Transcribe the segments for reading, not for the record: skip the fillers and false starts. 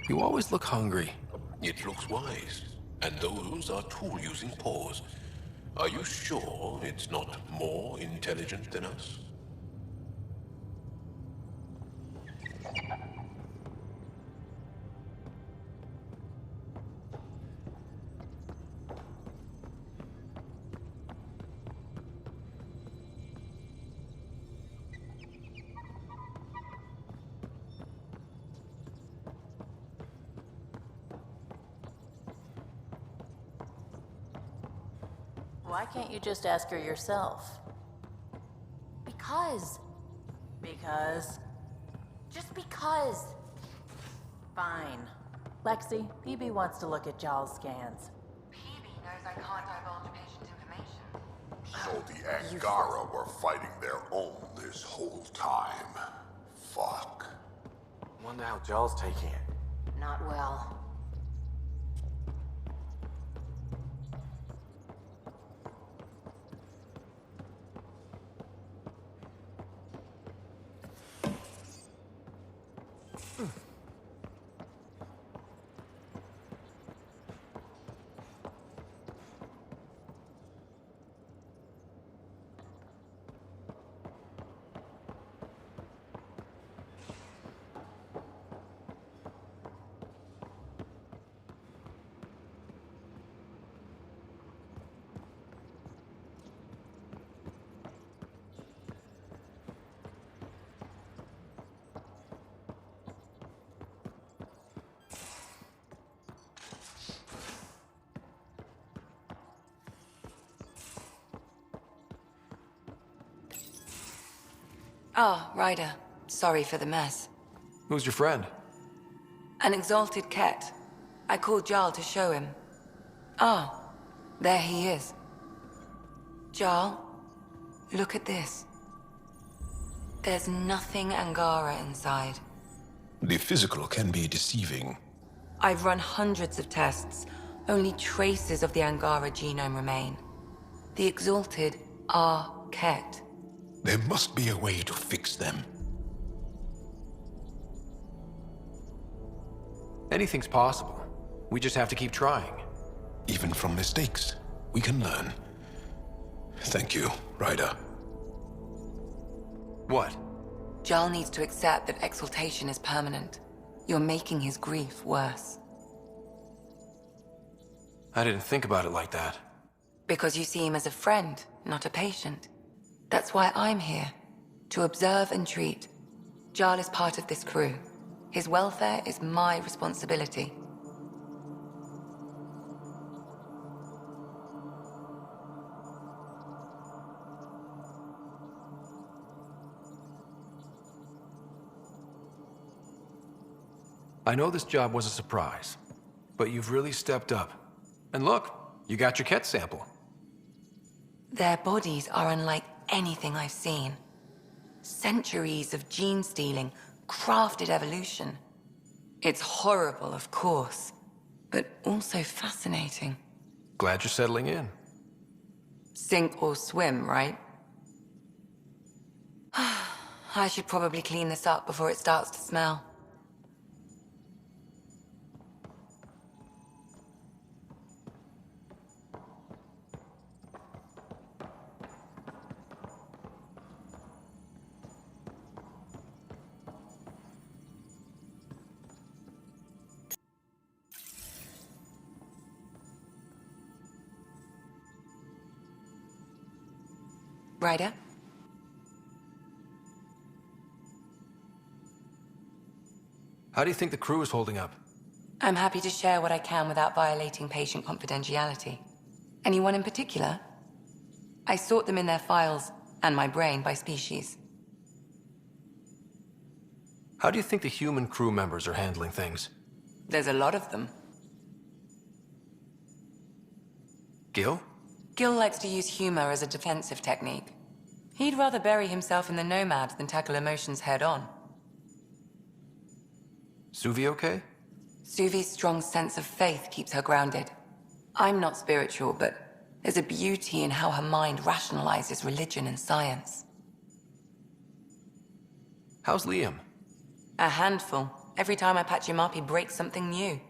You always look hungry. It looks wise, and those are tool-using paws. Are you sure it's not more intelligent than us? Why can't you just ask her yourself? Because. Because? Just because. Fine. Lexi, PB wants to look at Jal's scans. PB knows I can't divulge patient information. So the Angara were fighting their own this whole time. Fuck. Wonder how Joel's taking it. Not well. Ah, Ryder. Sorry for the mess. Who's your friend? An exalted Ket. I called Jarl to show him. Ah, there he is. Jarl, look at this. There's nothing Angara inside. The physical can be deceiving. I've run hundreds of tests. Only traces of the Angara genome remain. The exalted are Ket. There must be a way to fix them. Anything's possible. We just have to keep trying. Even from mistakes, we can learn. Thank you, Ryder. What? Jarl needs to accept that exaltation is permanent. You're making his grief worse. I didn't think about it like that. Because you see him as a friend, not a patient. That's why I'm here. To observe and treat. Jarl is part of this crew. His welfare is my responsibility. I know this job was a surprise, but you've really stepped up. And look, you got your Ket sample. Their bodies are unlike anything I've seen. Centuries of gene stealing, crafted evolution. It's horrible, of course, but also fascinating. Glad you're settling in. Sink or swim, right? I should probably clean this up before it starts to smell. Ryder? How do you think the crew is holding up? I'm happy to share what I can without violating patient confidentiality. Anyone in particular? I sort them in their files, and my brain, by species. How do you think the human crew members are handling things? There's a lot of them. Gil? Gil likes to use humor as a defensive technique. He'd rather bury himself in the Nomad than tackle emotions head-on. Suvi okay? Suvi's strong sense of faith keeps her grounded. I'm not spiritual, but there's a beauty in how her mind rationalizes religion and science. How's Liam? A handful, Every time I patch him up, he breaks something new.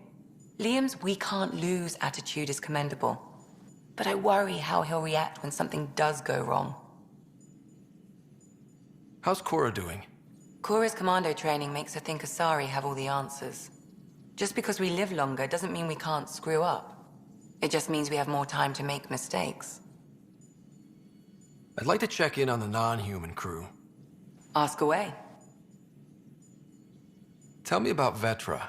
Liam's "we can't lose" attitude is commendable. But I worry how he'll react when something does go wrong. How's Cora doing? Cora's commando training makes her think Asari have all the answers. Just because we live longer doesn't mean we can't screw up. It just means we have more time to make mistakes. I'd like to check in on the non-human crew. Ask away. Tell me about Vetra.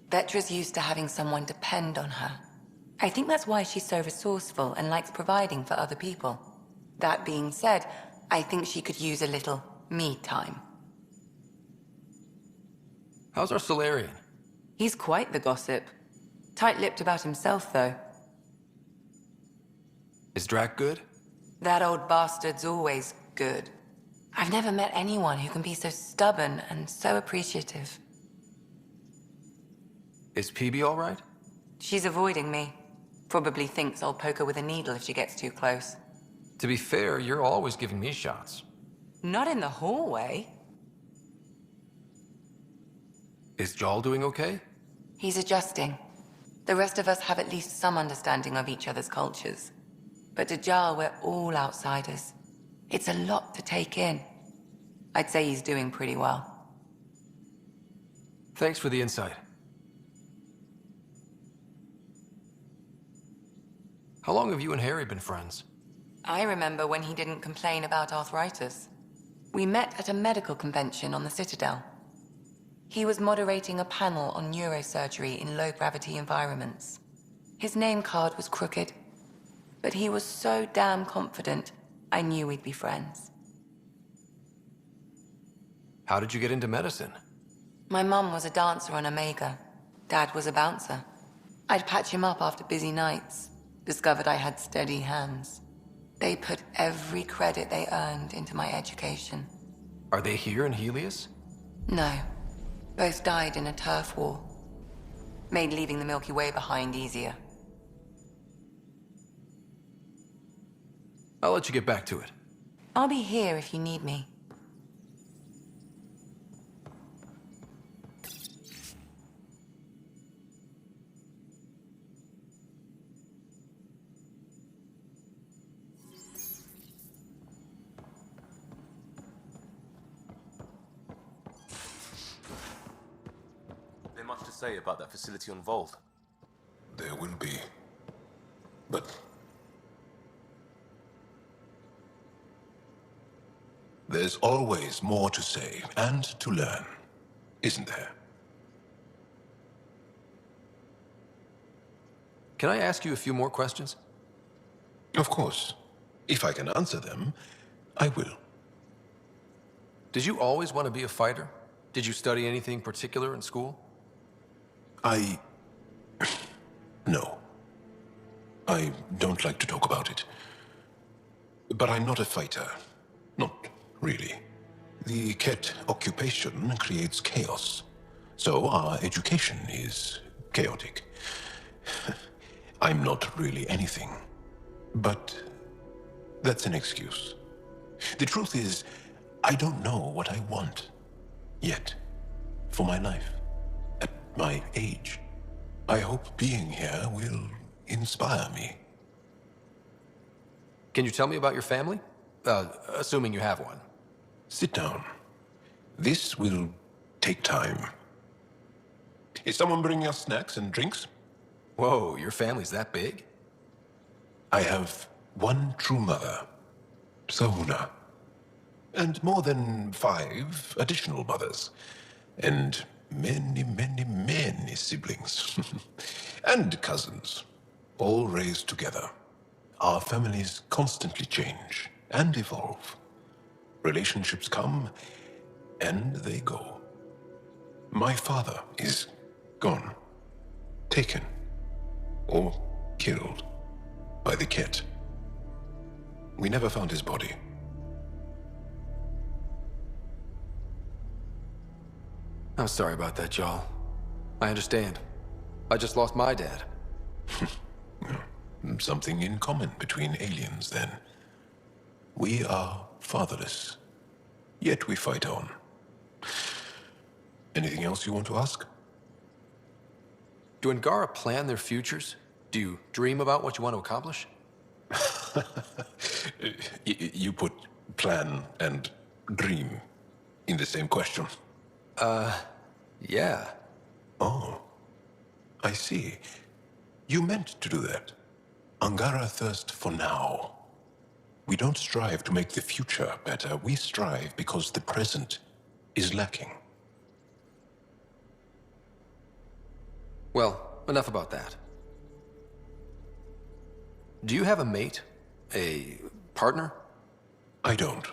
Vetra's used to having someone depend on her. I think that's why she's so resourceful and likes providing for other people. That being said, I think she could use a little me time. How's our Solarian? He's quite the gossip. Tight-lipped about himself, though. Is Drac good? That old bastard's always good. I've never met anyone who can be so stubborn and so appreciative. Is PB all right? She's avoiding me. Probably thinks I'll poke her with a needle if she gets too close. To be fair, you're always giving me shots. Not in the hallway. Is Jal doing okay? He's adjusting. The rest of us have at least some understanding of each other's cultures. But to Jal, we're all outsiders. It's a lot to take in. I'd say he's doing pretty well. Thanks for the insight. How long have you and Harry been friends? I remember when he didn't complain about arthritis. We met at a medical convention on the Citadel. He was moderating a panel on neurosurgery in low-gravity environments. His name card was crooked, but he was so damn confident, I knew we'd be friends. How did you get into medicine? My mum was a dancer on Omega. Dad was a bouncer. I'd patch him up after busy nights. Discovered I had steady hands. They put every credit they earned into my education. Are they here in Helios? No. Both died in a turf war. Made leaving the Milky Way behind easier. I'll let you get back to it. I'll be here if you need me. There much to say about that facility on Vault? There will be. But there's always more to say and to learn, isn't there? Can I ask you a few more questions? Of course. If I can answer them, I will. Did you always want to be a fighter? Did you study anything particular in school? No. I don't like to talk about it. But I'm not a fighter. Not really. The Ket occupation creates chaos. So our education is chaotic. I'm not really anything. But that's an excuse. The truth is, I don't know what I want. Yet. For my life. At my age. I hope being here will inspire me. Can you tell me about your family? Assuming you have one. Sit down. This will take time. Is someone bringing us snacks and drinks? Whoa, your family's that big? I have one true mother, Sahuna, and more than 5 additional mothers, and many, many, many siblings, and cousins, all raised together. Our families constantly change and evolve. Relationships come and they go. My father is gone, taken, or killed by the Ket. We never found his body. I'm sorry about that, Jal. I understand. I just lost my dad. Something in common between aliens, then. We are fatherless, yet we fight on. Anything else you want to ask? Do Angara plan their futures? Do you dream about what you want to accomplish? You put plan and dream in the same question. Yeah. Oh, I see. You meant to do that. Angara thirst for now. We don't strive to make the future better. We strive because the present is lacking. Well, enough about that. Do you have a mate? A partner? I don't.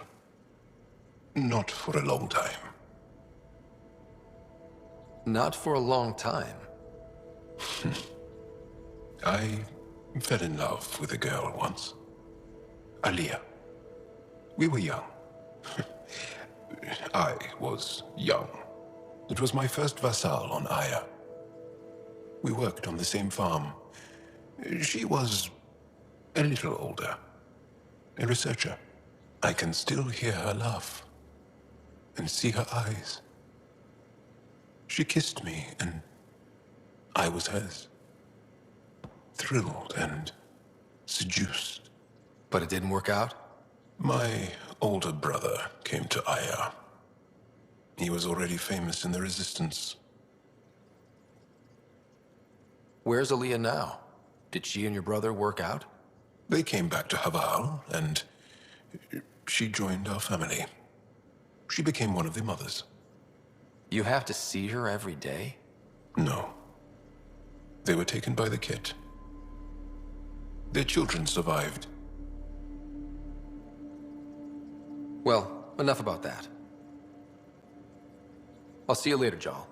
Not for a long time. Not for a long time. I fell in love with a girl once. Aliyah. We were young. I was young. It was my first vassal on Aya. We worked on the same farm. She was a little older. A researcher. I can still hear her laugh and see her eyes. She kissed me and I was hers. Thrilled and seduced. But it didn't work out? My older brother came to Aya. He was already famous in the Resistance. Where's Aliyah now? Did she and your brother work out? They came back to Haval, and she joined our family. She became one of the mothers. You have to see her every day? No. They were taken by the Kett. Their children survived. Well, enough about that. I'll see you later, Jal.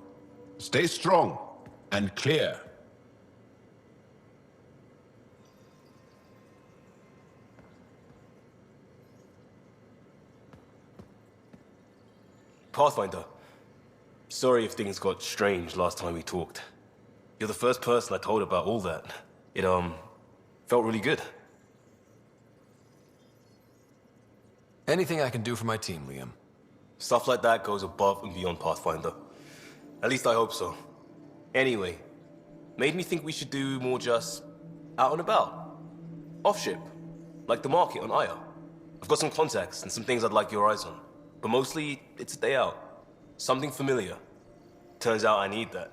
Stay strong and clear. Pathfinder. Sorry if things got strange last time we talked. You're the first person I told about all that. It, felt really good. Anything I can do for my team, Liam. Stuff like that goes above and beyond Pathfinder. At least I hope so. Anyway, made me think we should do more just out and about. Off-ship, like the market on Aya. I've got some contacts and some things I'd like your eyes on. But mostly, it's a day out. Something familiar. Turns out I need that.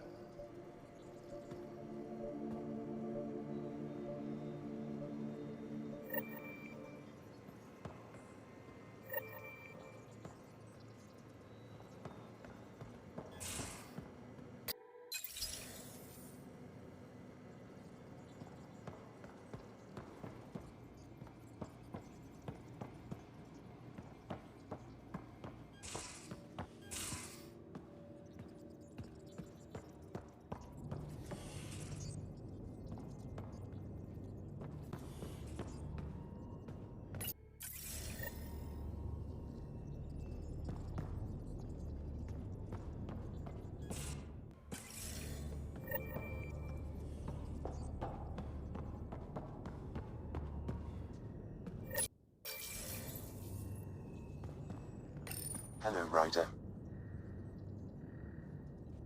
Hello, Ryder.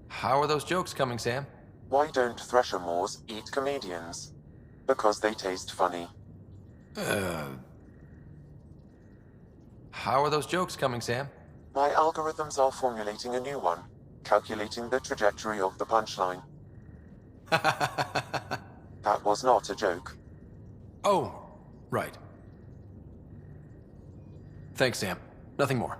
How are those jokes coming, Sam? Why don't Thresher Moors eat comedians? Because they taste funny. How are those jokes coming, Sam? My algorithms are formulating a new one, calculating the trajectory of the punchline. That was not a joke. Oh, right. Thanks, Sam. Nothing more.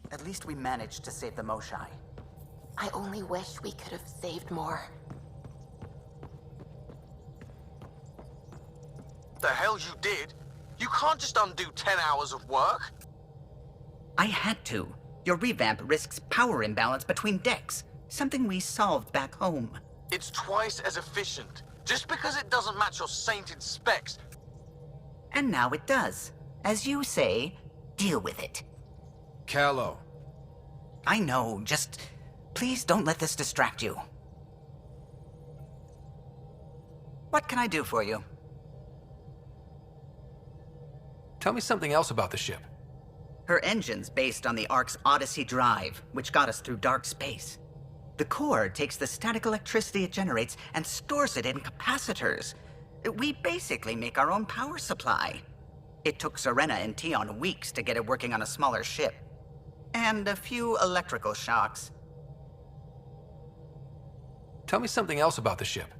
At least we managed to save the Moshai. I only wish we could have saved more. The hell you did? You can't just undo 10 hours of work. I had to. Your revamp risks power imbalance between decks, something we solved back home. It's twice as efficient. Just because it doesn't match your sainted specs. And now it does. As you say, deal with it. Callow. I know, just please don't let this distract you. What can I do for you? Tell me something else about the ship. Her engine's based on the Ark's Odyssey drive, which got us through dark space. The core takes the static electricity it generates and stores it in capacitors. We basically make our own power supply. It took Serena and Tion weeks to get it working on a smaller ship. And a few electrical shocks. Tell me something else about the ship.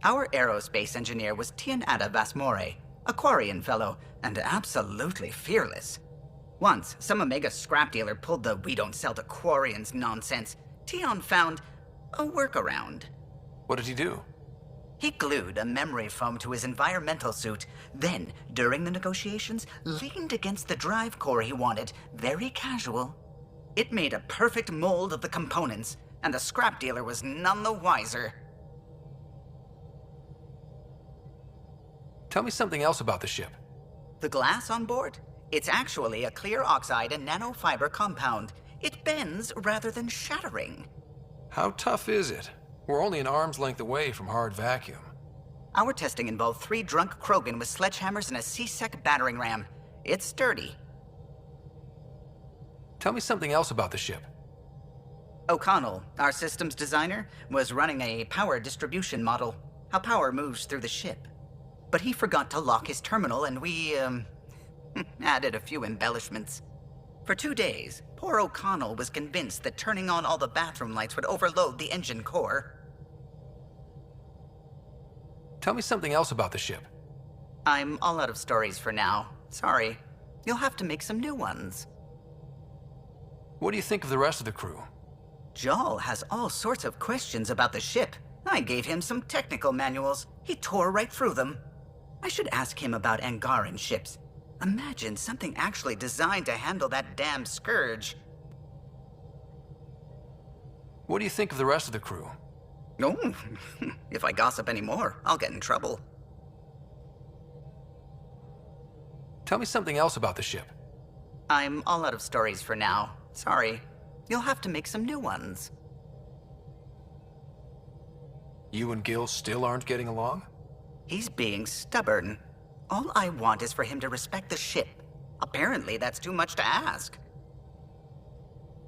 Our aerospace engineer was Tianada Vasmore, a Quarian fellow, and absolutely fearless. Once, some Omega scrap dealer pulled the "we don't sell to Quarians" nonsense. Tion found a workaround. What did he do? He glued a memory foam to his environmental suit, then, during the negotiations, leaned against the drive core he wanted, very casual. It made a perfect mold of the components, and the scrap dealer was none the wiser. Tell me something else about the ship. The glass on board? It's actually a clear oxide and nanofiber compound. It bends rather than shattering. How tough is it? We're only an arm's length away from hard vacuum. Our testing involved 3 drunk Krogan with sledgehammers and a C-Sec battering ram. It's sturdy. Tell me something else about the ship. O'Connell, our systems designer, was running a power distribution model, how power moves through the ship. But he forgot to lock his terminal and we, added a few embellishments. For 2 days, poor O'Connell was convinced that turning on all the bathroom lights would overload the engine core. Tell me something else about the ship. I'm all out of stories for now. Sorry. You'll have to make some new ones. What do you think of the rest of the crew? Jal has all sorts of questions about the ship. I gave him some technical manuals. He tore right through them. I should ask him about Angaran ships. Imagine something actually designed to handle that damn scourge. What do you think of the rest of the crew? Oh, if I gossip anymore, I'll get in trouble. Tell me something else about the ship. I'm all out of stories for now. Sorry. You'll have to make some new ones. You and Gil still aren't getting along? He's being stubborn. All I want is for him to respect the ship. Apparently, that's too much to ask.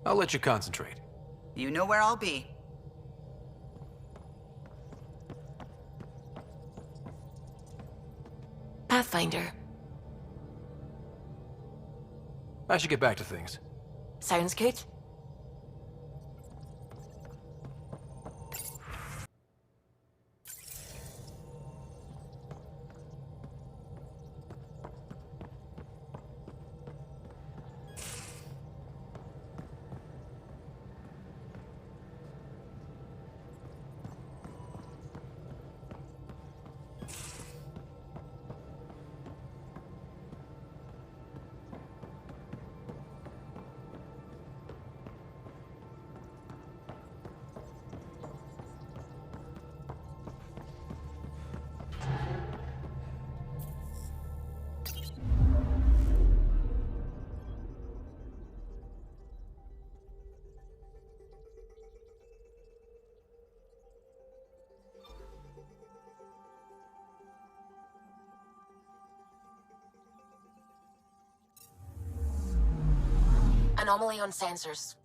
I'll let you concentrate. You know where I'll be. Pathfinder. I should get back to things. Sounds good. Anomaly on sensors.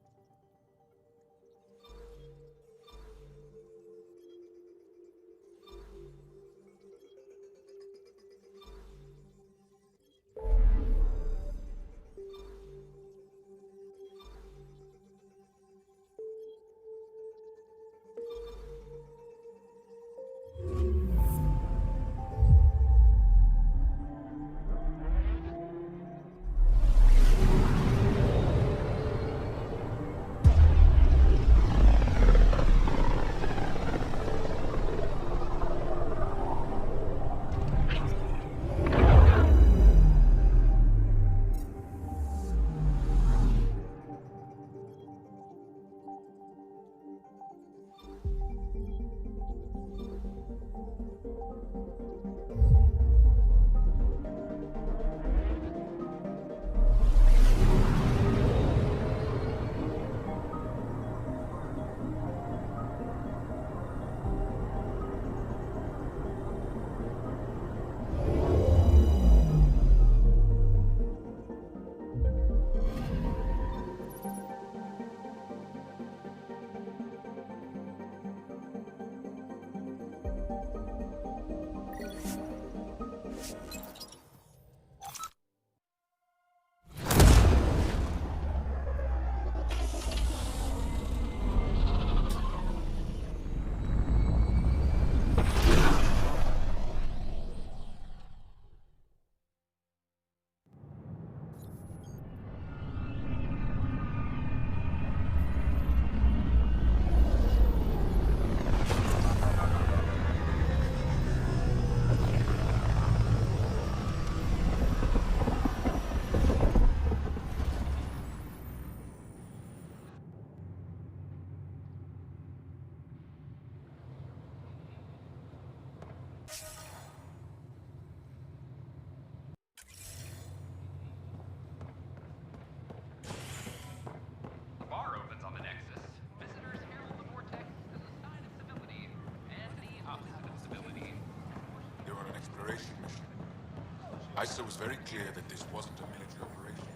Heister was very clear that this wasn't a military operation.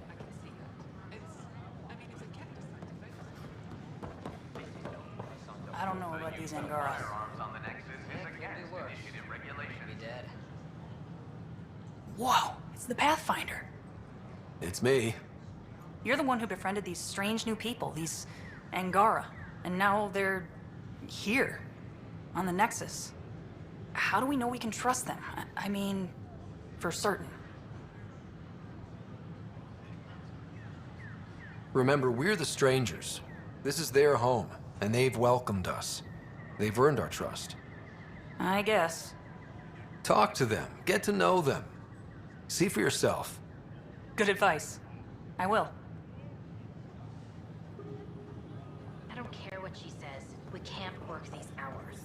I can see that. It's a cat decided. I don't know about these Angara. Whoa, it's the Pathfinder. It's me. You're the one who befriended these strange new people, these Angara. And now they're here, on the Nexus. How do we know we can trust them? I mean, for certain. Remember, we're the strangers. This is their home, and they've welcomed us. They've earned our trust. I guess. Talk to them. Get to know them. See for yourself. Good advice. I will. I don't care what she says. We can't work these hours.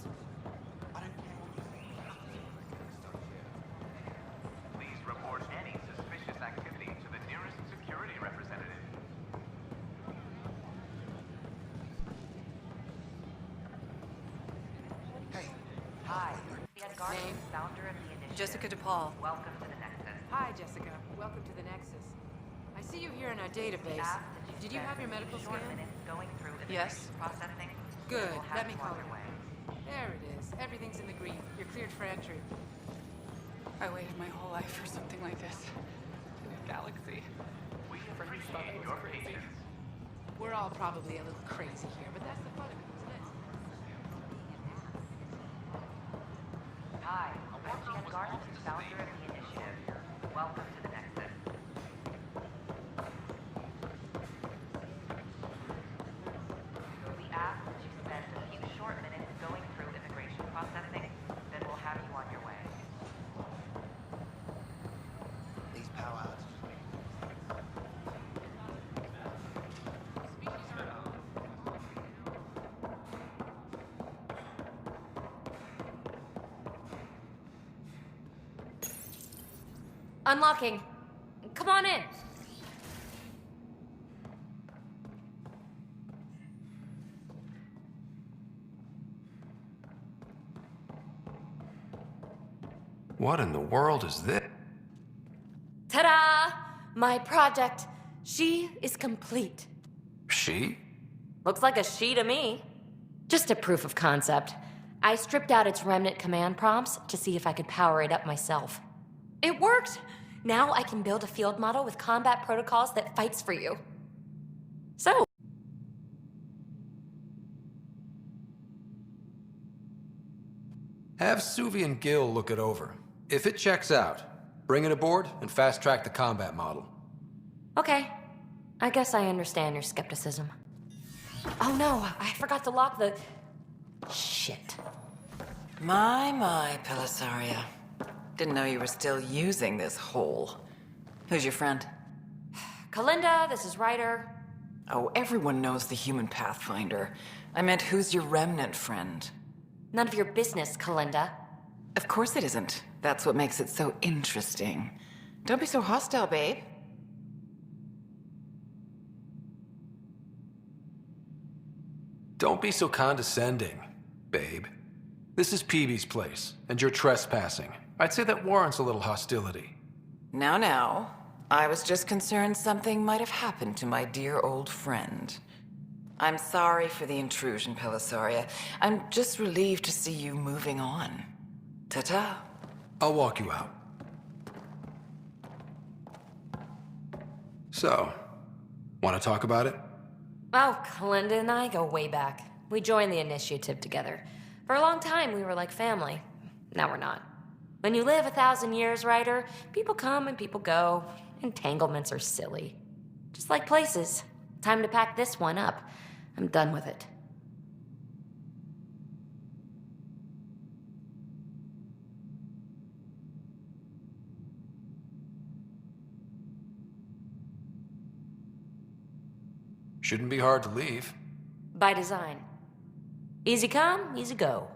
Please report any suspicious activity to the nearest security representative. Hey. Hi. Name? Founder of the initiative. Jessica DePaul. Welcome to the Nexus. Hi, Jessica. Welcome to the Nexus. I see you here in our database. Did you have your medical scan? Going through Yes. processing. Good. We'll have Let me you call on your you. way. There it is. Everything's in the green. You're cleared for entry. I waited my whole life for something like this. In a galaxy. We Friends thought I appreciate was your crazy. patience. We're all probably a little crazy here, but that's the fun of it, isn't it? Hi, I'm Jen Garson, founder of the initiative. Welcome to the Nexus. We ask that you spend a few short minutes going through immigration processing, then we'll have you on your way. These powers. Unlocking. Come on in. What in the world is this? Ta-da! My project. She is complete. She? Looks like a she to me. Just a proof of concept. I stripped out its remnant command prompts to see if I could power it up myself. It worked! Now I can build a field model with combat protocols that fights for you. So, Have Suvi and Gil look it over. If it checks out, bring it aboard and fast-track the combat model. okay. I guess I understand your skepticism. Oh no, I forgot to lock the... Shit. My, Pelisaria. Didn't know you were still using this hole. Who's your friend? Kalinda, this is Ryder. Oh, everyone knows the human Pathfinder. I meant, who's your remnant friend? None of your business, Kalinda. Of course it isn't. That's what makes it so interesting. Don't be so hostile, babe. Don't be so condescending, babe. This is Peebee's place, and you're trespassing. I'd say that warrants a little hostility. Now. I was just concerned something might have happened to my dear old friend. I'm sorry for the intrusion, Pelisaria. I'm just relieved to see you moving on. Ta-ta. I'll walk you out. So, want to talk about it? Oh, Kalinda and I go way back. We joined the initiative together. For a long time, we were like family. Now we're not. When you live 1,000 years, Ryder, people come and people go. Entanglements are silly. Just like places. Time to pack this one up. I'm done with it. Shouldn't be hard to leave. By design. Easy come, easy go.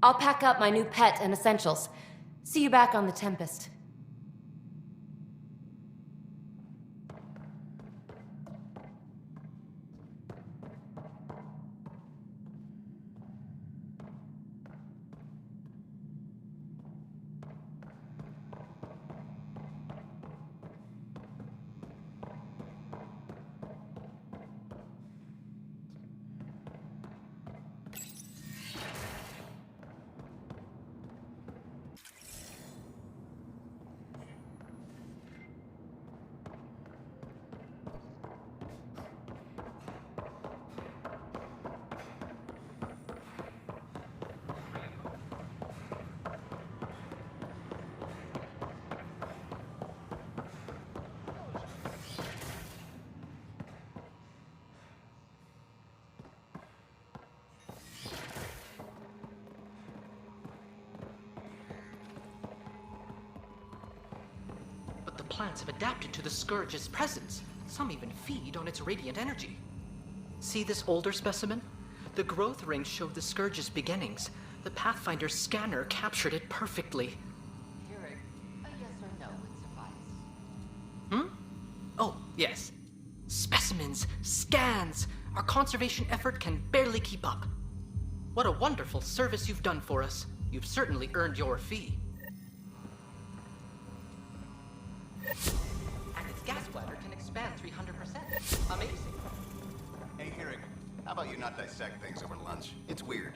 I'll pack up my new pet and essentials. See you back on the Tempest. plants have adapted to the Scourge's presence. Some even feed on its radiant energy. See this older specimen? The growth rings showed the Scourge's beginnings. The Pathfinder's scanner captured it perfectly. Keurig, a yes or no would suffice. Oh, yes. Specimens, scans. Our conservation effort can barely keep up. What a wonderful service you've done for us. You've certainly earned your fee. And its gas bladder can expand 300%. Amazing. Hey, Keurig, how about you not dissect things over lunch? It's weird.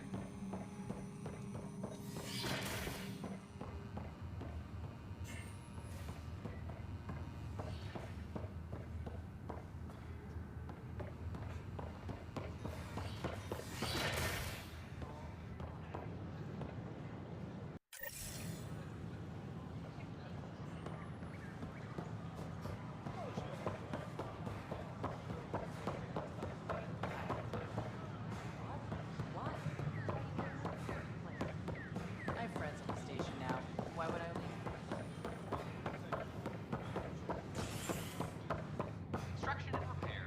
I have friends on the station now. Why would I leave? Construction and repair.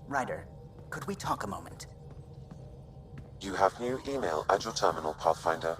Ryder, could we talk a moment? You have new email at your terminal, Pathfinder.